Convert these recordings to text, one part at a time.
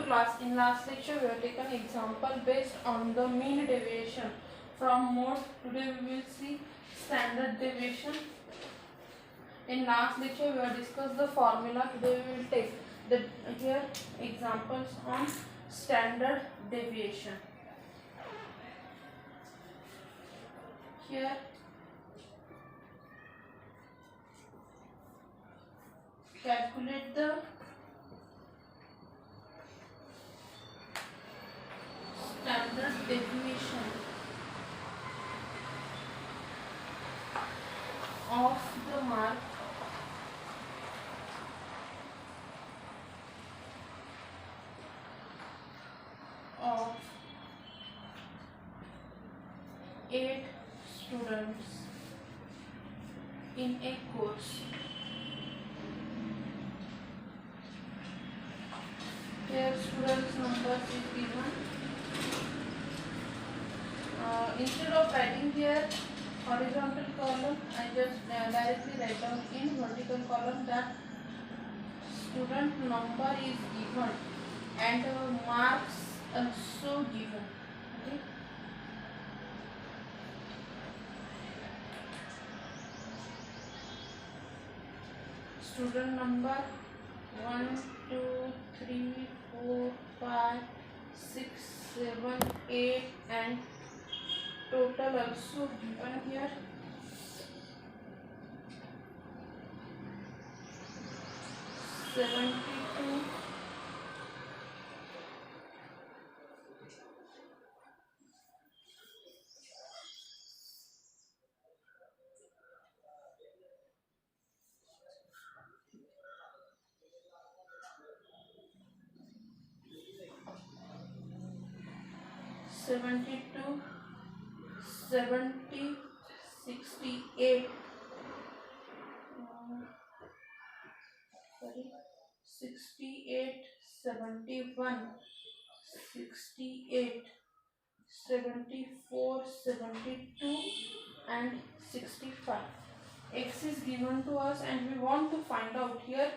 class, in last lecture we have taken example based on the mean deviation from mode. Today we will see standard deviation. In last lecture we have discussed the formula. Today we will take the here examples on standard deviation. Here calculate the standard deviation of the mark of 8 students in a course. Here students number is given. Instead of writing here horizontal column, I just directly write down in vertical column that student number is given and marks also given. Okay. Student number 1, 2, 3, 4, 5, 6, 7, 8 and total also given here. $72. $70, 68, 68, 71, 68, 74, 72 and 65. X is given to us and we want to find out here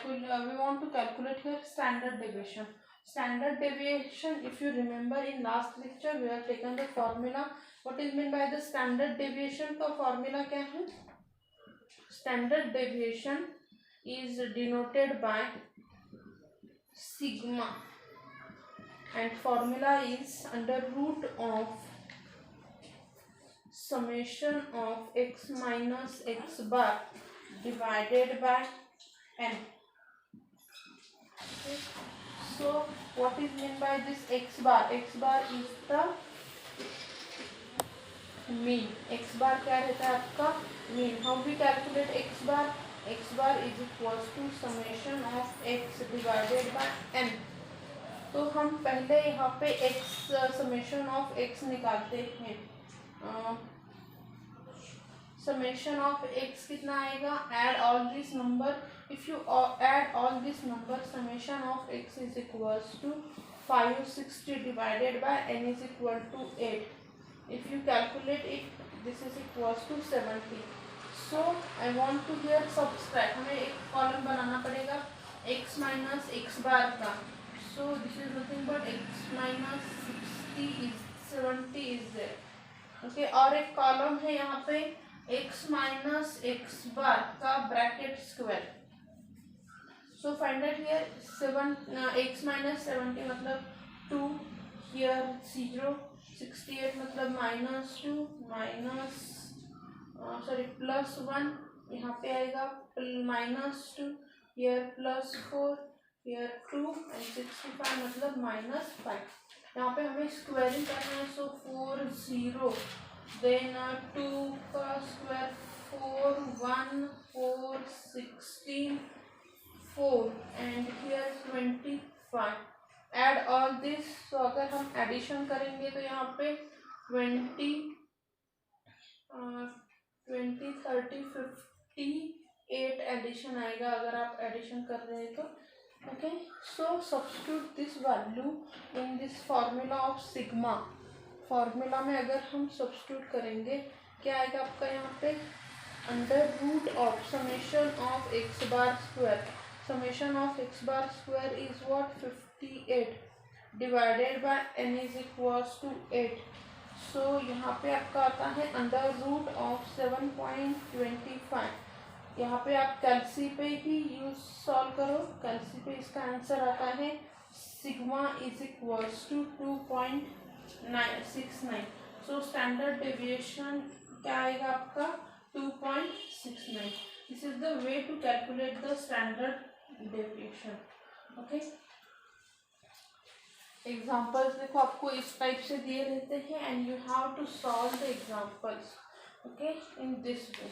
we want to calculate here standard deviation. Standard deviation, if you remember in last lecture we have taken the formula. What is meant by the standard deviation? का formula क्या है? Standard deviation is denoted by sigma and formula is under root of summation of x minus x bar divided by n. Okay. So what is meant by this x bar? X bar is the mean. X bar क्या रहता है आपका? Mean. How we calculate x bar? X bar is equals to summation of x divided by n. तो हम पहले यहाँ पे x summation of x निकालते हैं. Summation of x कितना आएगा? Add all this number. If you add all this number, summation of x is equals to 560 divided by n is equal to 8. If you calculate it, this is equals to 70. So I want to here subtract. हमें एक column बनाना पड़ेगा x minus x bar का. So this is nothing but x minus 60 is 70 is there. Okay. और एक column है यहाँ पे x minus x bar का bracket square. So find out here x minus 70 मतलब 2, here 0, 68 मतलब minus 2 minus plus 1 यहाँ पे आएगा minus 2, here plus 4, here 2 and 65 मतलब minus 5. यहाँ पे हमें स्क्वायरिंग करना है. So 4 0 then 2 का square 4 1 4 16 4 and here 25. Add all this. So अगर हम एडिशन करेंगे तो यहाँ पे 20 30 58 एडिशन आएगा अगर आप एडिशन कर रहे हैं तो. Okay. So substitute this value in this formula of sigma. Formula में अगर हम सब्स्टिट्यूट करेंगे क्या आएगा आपका यहाँ पे? Under root of summation of X bar square. summation of x bar square is what? 58 divided by n is equals to 8. So यहाँ पे आपका आता है अंडर रूट ऑफ 7.25. यहाँ पे आप कैल्सी पे ही यूज सॉल्व करो. कैल्सी पे इसका आंसर आता है sigma is equals to 2.69. So standard deviation क्या आएगा आपका? 2.69. This is the way to calculate the standard deviation. Okay, examples देखो आपको इस टाइप से दिए रहते हैं and you have to solve the examples. Okay, in this way.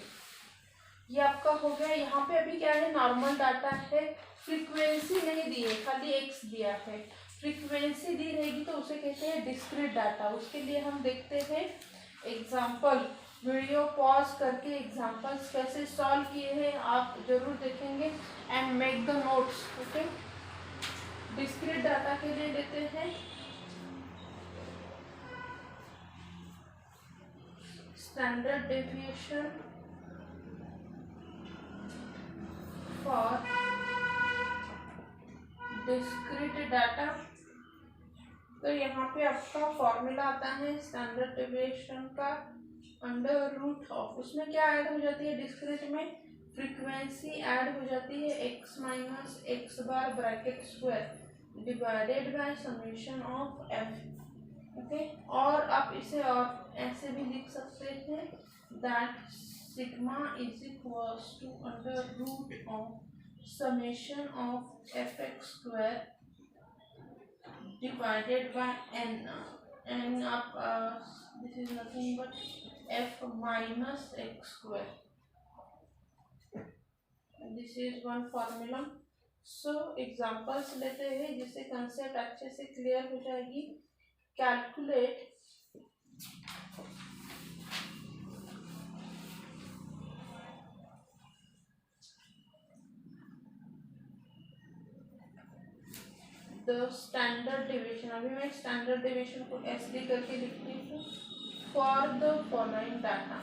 ये आपका हो गया. यहाँ पे अभी क्या है? नॉर्मल डाटा है, फ्रीक्वेंसी नहीं दी है, खाली एक्स दिया है. फ्रीक्वेंसी दी रहेगी तो उसे कहते हैं डिस्क्रीट डाटा. उसके लिए हम देखते हैं एग्जाम्पल. वीडियो पॉज करके एग्जाम्पल्स कैसे सॉल्व किए हैं आप जरूर देखेंगे and make the notes. Okay, discrete data के लिए लेते हैं standard deviation for discrete data. तो यहाँ पे आपका फॉर्मूला आता है स्टैंडर्ड डेविएशन का अंडर रूट ऑफ. उसमें क्या ऐड हो जाती है? डिस्क्रीट में फ्रीक्वेंसी ऐड हो जाती है x minus x bar bracket square divided by summation of f. Okay, और आप इसे और ऐसे भी लिख सकते हैं that sigma is equals to under root of summation of fx square divided by n. n आप this is nothing but f minus X square. This is one formula. So examples लेते हैं जिससे कंसेप्ट अच्छे से clear हो जाएगी. Calculate the standard deviation. अभी मैं स्टैंडर्ड डेविएशन को SD करके लिखती हूँ. For the following data.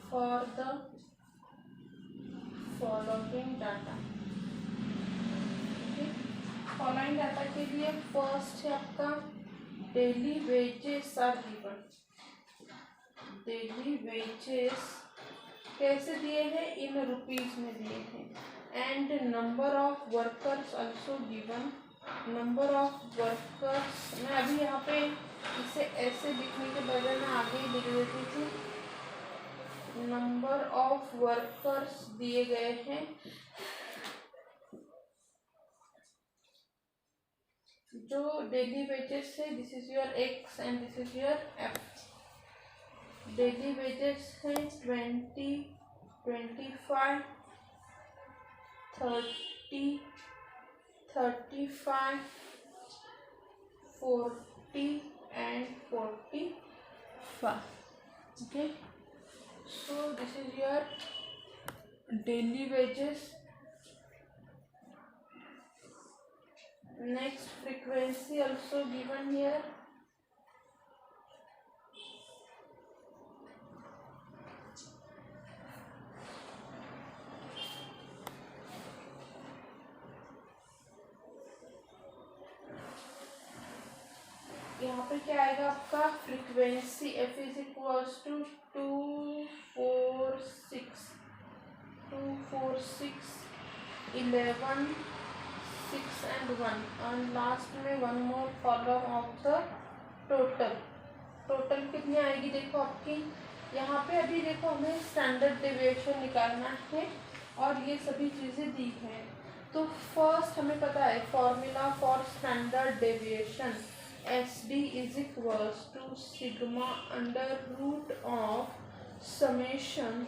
For the following data. Following data के लिए फर्स्ट है आपका daily wages are given. Daily wages कैसे दिए हैं? इन रुपीज में दिए हैं. And number of workers also given. Number of workers मैं अभी यहाँ पे इसे ऐसे लिखने के बजाय मैं आगे ही लिख देती थी. नंबर ऑफ वर्कर्स दिए गए हैं. जो डेली वेजेस है this is your x and this is your F. Daily wages है 20, 25, 30, 35, 40 and 45. Okay, so this is your daily wages. Next, frequency also given here. यहाँ पे क्या आएगा आपका? Frequency f is equals to 246, 11, 6 and 1 और last में one more column of the total. Total कितनी आएगी देखो आपकी. यहाँ पे अभी देखो हमें स्टैंडर्ड डेविएशन निकालना है और ये सभी चीज़ें दी हैं. तो फर्स्ट हमें पता है formula for standard deviation SD is equals to sigma under root of summation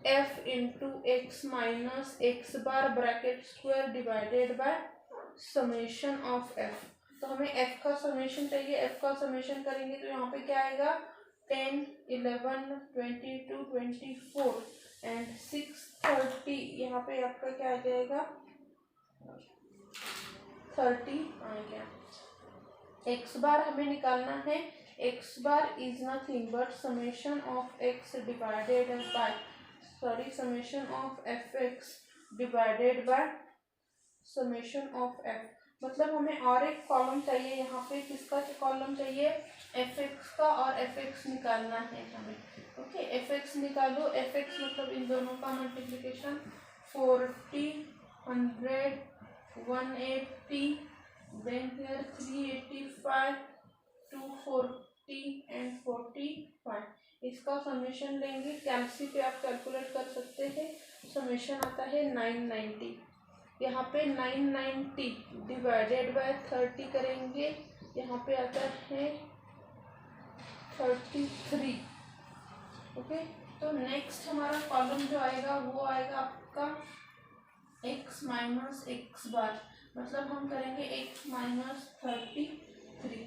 f into x minus x bar bracket square divided by summation of f. तो हमें f का समेशन चाहिए. f का समेशन करेंगे तो यहाँ पे क्या आएगा? 10, 11, 22, 24 एंड 6, 30. यहाँ पे आपका क्या आ जाएगा? 30 आ गया. एक्स बार हमें निकालना है. X bar is nothing but summation of x divided by summation of fx divided by summation of F. मतलब हमें और एक कॉलम चाहिए, यहाँ पे किसका कॉलम चाहिए, एफ एक्स का, और एफ एक्स निकालना है हमें। ओके, एफ एक्स निकालो। एफ एक्स मतलब इन दोनों का मल्टीप्लिकेशन 40, 100, 180, देन हियर 385, 240 एंड 45। इसका समेशन लेंगे, कैलसी पे आप कैलकुलेट कर सकते हैं। समेशन आता है 990। यहाँ पे 990 डिवाइडेड बाय 30 करेंगे, यहाँ पे आता है 33। ओके, तो नेक्स्ट हमारा कॉलम जो आएगा वो आएगा आपका x माइनस एक्स बार। मतलब हम करेंगे x minus 33।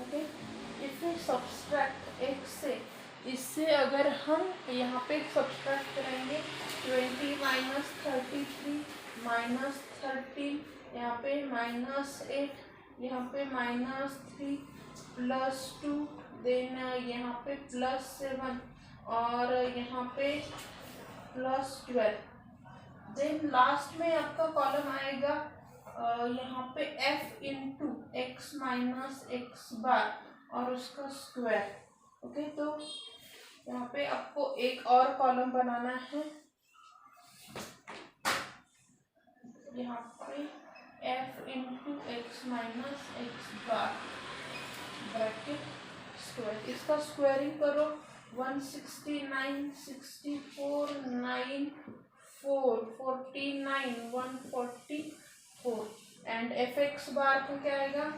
Okay, if you subtract x से, इससे अगर हम यहाँ पे सब्सट्रैक्ट करेंगे 20 माइनस 33 माइनस 13, यहाँ पे -8, यहाँ पे -3 +2, देन यहाँ पे +7 और यहाँ पे +12। देन लास्ट में आपका कॉलम आएगा यहाँ पे f into x minus x bar और उसका स्क्वायर। ओके, तो यहाँ पे आपको एक और कॉलम बनाना है, यहाँ पे f into x minus x bar bracket square. इसका स्क्वायरिंग करो, 169, 64, 9, 4, 49, 144 एंड एफ एक्स बार को क्या आएगा,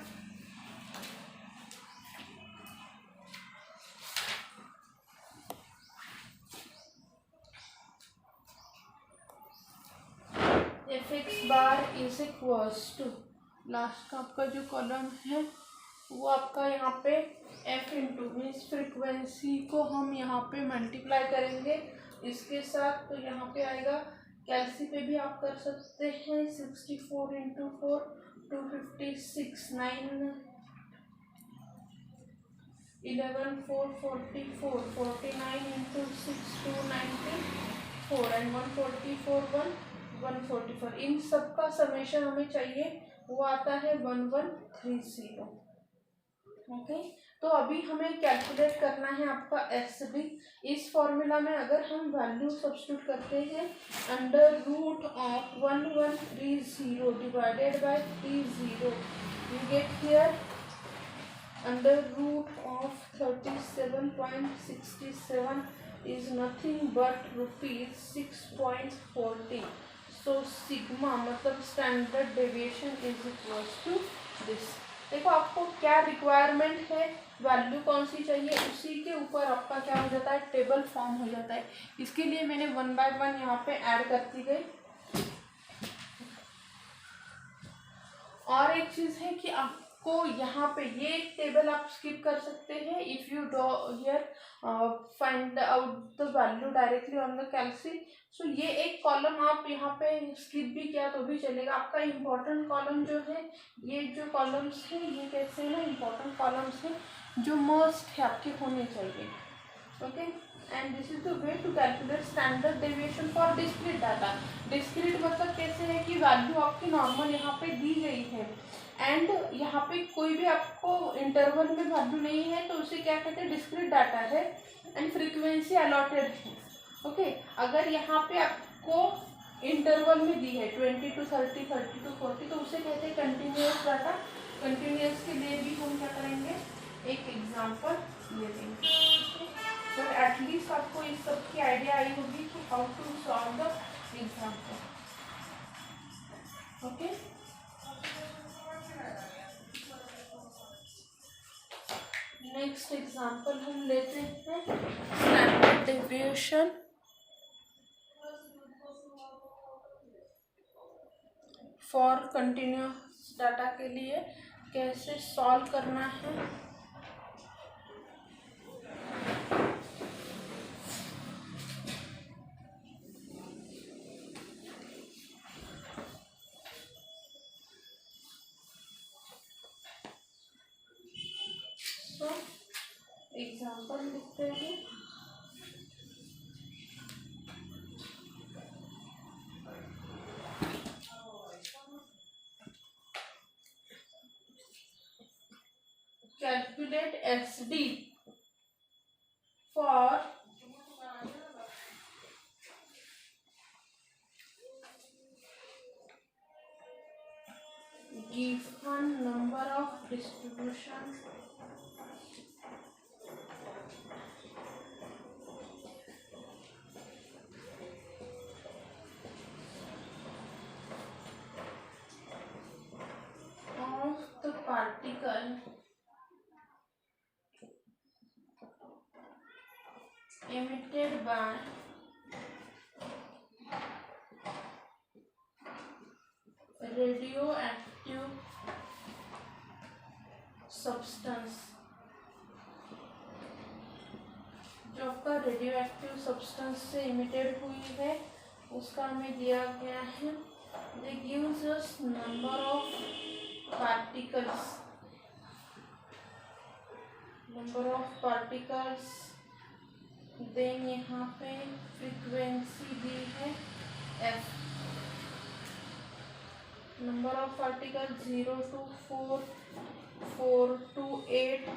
F X bar is equals to, last का आपका जो कॉलम है वो आपका यहाँ पे एफ इंटू मीन्स फ्रिक्वेंसी को हम यहाँ पे मल्टीप्लाई करेंगे इसके साथ, तो यहाँ पे आएगा, कैलसी पे भी आप कर सकते हैं, 64 इंटू 4 256, 9 11 4 44, 49 इंटू 6 294 एंड 144 144। इन सब का समेशन हमें चाहिए, वो आता है 1130। ओके, तो अभी हमें कैलकुलेट करना है आपका एस डी। इस फॉर्मूला में अगर हम वैल्यू सब्स्टिट्यूट करते हैं, under root of 1130 divided by 30, you get here under root of 37.67 is nothing but ₹6.40। So sigma मतलब standard deviation is equals to this. देखो आपको क्या रिक्वायरमेंट है, वैल्यू कौन सी चाहिए, उसी के ऊपर आपका क्या हो जाता है, टेबल फॉर्म हो जाता है। इसके लिए मैंने 1 बाय 1 यहाँ पे ऐड करती गई। और एक चीज है कि आपको यहाँ पे ये एक टेबल आप स्किप कर सकते हैं, if you do here find out the value directly on the calci. So ये एक कॉलम आप यहाँ पे स्किप भी किया तो भी चलेगा। आपका इम्पोर्टेंट कॉलम जो है, ये जो कॉलम्स हैं ये कैसे है ना, इम्पोर्टेंट कॉलम्स हैं जो मस्ट है आपके होने चाहिए। Okay, and this is the way to calculate standard deviation for discrete data. Discrete मतलब कैसे है कि वैल्यू आपकी नॉर्मल यहाँ पे दी गई है एंड यहाँ पे कोई भी आपको इंटरवल में वैल्यू नहीं है, तो उसे क्या कहते हैं, डिस्क्रीट डाटा है एंड फ्रीक्वेंसी अलॉटेड है। ओके, अगर यहाँ पे आपको इंटरवल में दी है 20 to 30, 30 to 40, तो उसे कहते हैं कंटिन्यूअस डाटा। कंटिन्यूअस के लिए भी हम क्या करेंगे, एक एग्जांपल ले लेंगे। तो एटलीस्ट आपको इस सब की आइडिया आई होगी कि how to solve the example. Okay, next example हम लेते हैं standard deviation for continuous data के लिए कैसे सॉल्व करना है। एग्जाम्पल लिखते हैं, calculate SD for given number of distribution of the particle emitted by radioactive substance, जो आपका रेडियो एक्टिव सब्सटेंस से इमिटेड हुई है उसका हमें दिया गया है। They gives us number of particles, then यहाँ पे फ्रीक्वेंसी दी है f, number of particle 0 to 4, 4 to 8,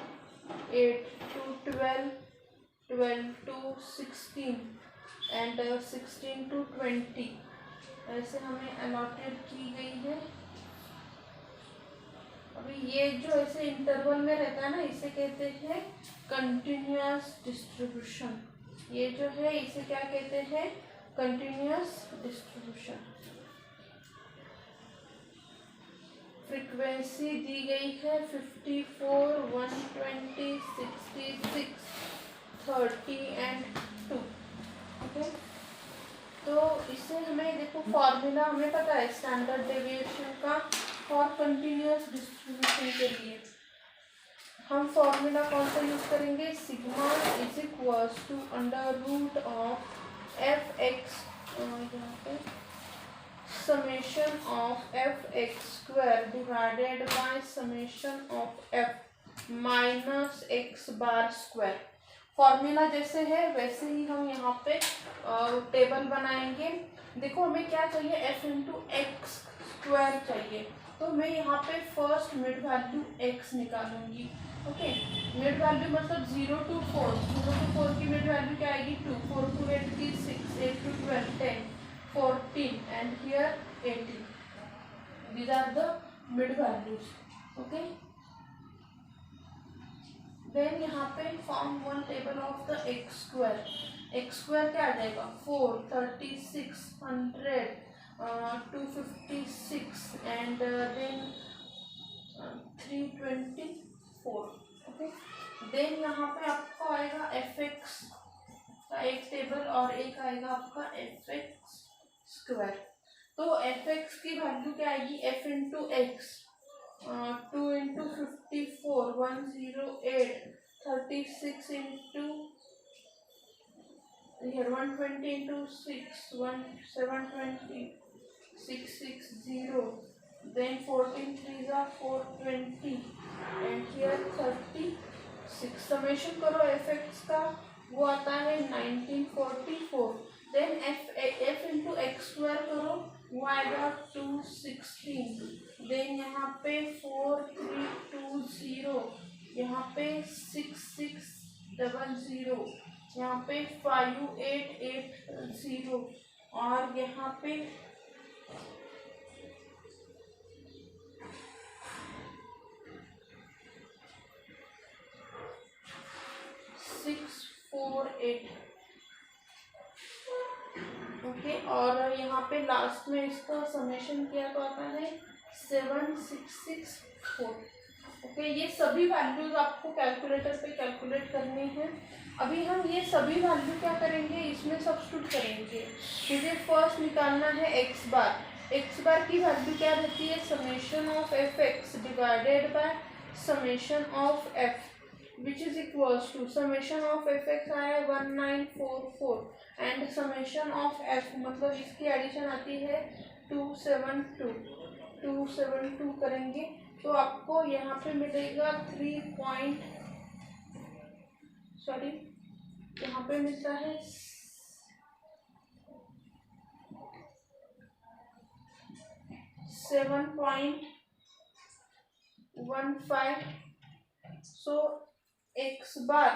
8 to 12, 12 to 16 and 16 to 20 ऐसे हमें अलॉटेड की गई है। अभी ये जो ऐसे इंटरवल में रहता है ना, इसे कहते हैं कंटिन्यूअस डिस्ट्रीब्यूशन। ये जो है इसे क्या कहते हैं? Continuous distribution. फ्रीक्वेंसी दी गई है 54, 120, 66, 30 एंड 2। ओके, तो इससे हमें देखो फॉर्मूला हमें पता है स्टैंडर्ड डेविएशन का फॉर कंटिन्यूअस डिस्ट्रीब्यूशन के लिए। हम फॉर्मूला कौन सा यूज करेंगे? Sigma is equals to under root of F X, summation of fx square divided by summation of f minus x bar square। Formula जैसे है वैसे ही हम यहाँ पे टेबल बनाएंगे। देखो हमें क्या चाहिए? f इंटू एक्स स्क्वायर चाहिए, तो मैं यहाँ पे फर्स्ट मिड वैल्यू x निकालूंगी। ओके, मिड वैल्यू मतलब 0 to 4, 0 to 4 की मिड वैल्यू क्या आएगी? 2, 4 to 8 की 6, 8 to 12 10, 14 and here 18. These are the mid values. Okay. Then यहाँ पे form one table of the x square. x square क्या आ जाएगा? 4, 36, 100, 256 and then 324. Okay. Then यहाँ पे आपको आएगा fx का एक टेबल और एक आएगा आपका fx स्क्वायर। तो fx की वैल्यू क्या आएगी? f into x, 2 into 54, 108, 36 into 120 into 6, 720, 660, then 14 3s are 420 and here 36। Summation करो fx का, वो आता है 1944। Then f into x square करो, वो आएगा 216। देन यहाँ पे 4320, यहाँ पे 6600, यहाँ पे 5880 और यहाँ पे 648। ओके, और यहाँ पे लास्ट में इसका समेशन किया तो आता है 7664। ओके, ये सभी वैल्यूज आपको कैलकुलेटर पे कैलकुलेट करनी है। अभी हम ये सभी वैल्यू क्या करेंगे? इसमें सब्स्टिट्यूट करेंगे। मुझे फर्स्ट निकालना है एक्स बार। एक्स बार की वैल्यू क्या रहती है? Summation of F x divided by summation of f which is equals to summation of F x आया 1944 एंड समेशन ऑफ एफ मतलब इसकी एडिशन आती है 272 करेंगे तो आपको यहाँ पे मिलेगा यहाँ पे मिलता है 7.15 so x bar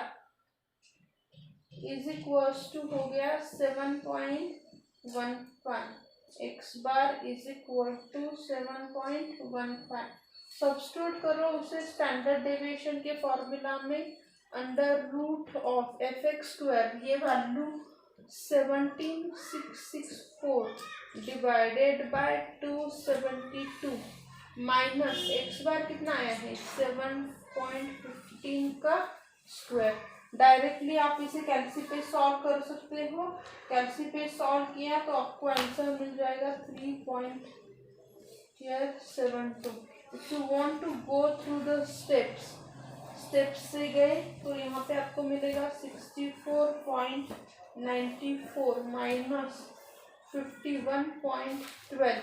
is equals to हो गया 7.15, x bar is equal to 7.15। Substitute करो उसे स्टैंडर्ड डेविएशन के फॉर्मूला में, under root of F x square, ये वैल्यू 17664 divided by 272 minus x bar कितना आया है 7.15 का स्क्वायर। डायरेक्टली आप इसे कैलसी पे सॉल्व कर सकते हो, कैलसी पे सॉल्व किया तो आपको आंसर मिल जाएगा 3.72। If you want to go through the steps से गए तो यहाँ पे आपको मिलेगा 64.94 minus 51.12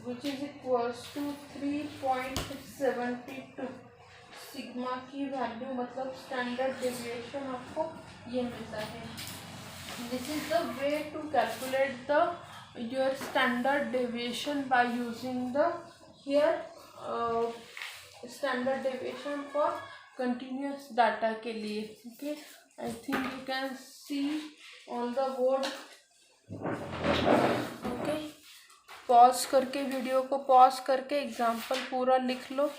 which is equals to 3.72। Sigma की वैल्यू मतलब स्टैंडर्ड डेविएशन आपको ये मिलता है। This is the way to calculate the your standard deviation by using the here standard deviation for continuous data के लिए। Okay, I think you can see on the board. Okay, pause करके video को pause करके example पूरा लिख लो।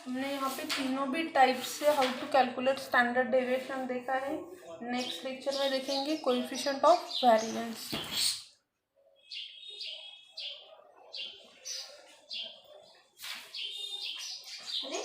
हमने यहाँ पे तीनों भी टाइप से how to calculate standard deviation देखा है। नेक्स्ट लेक्चर में देखेंगे कोएफिशिएंट ऑफ वेरिएंस। अरे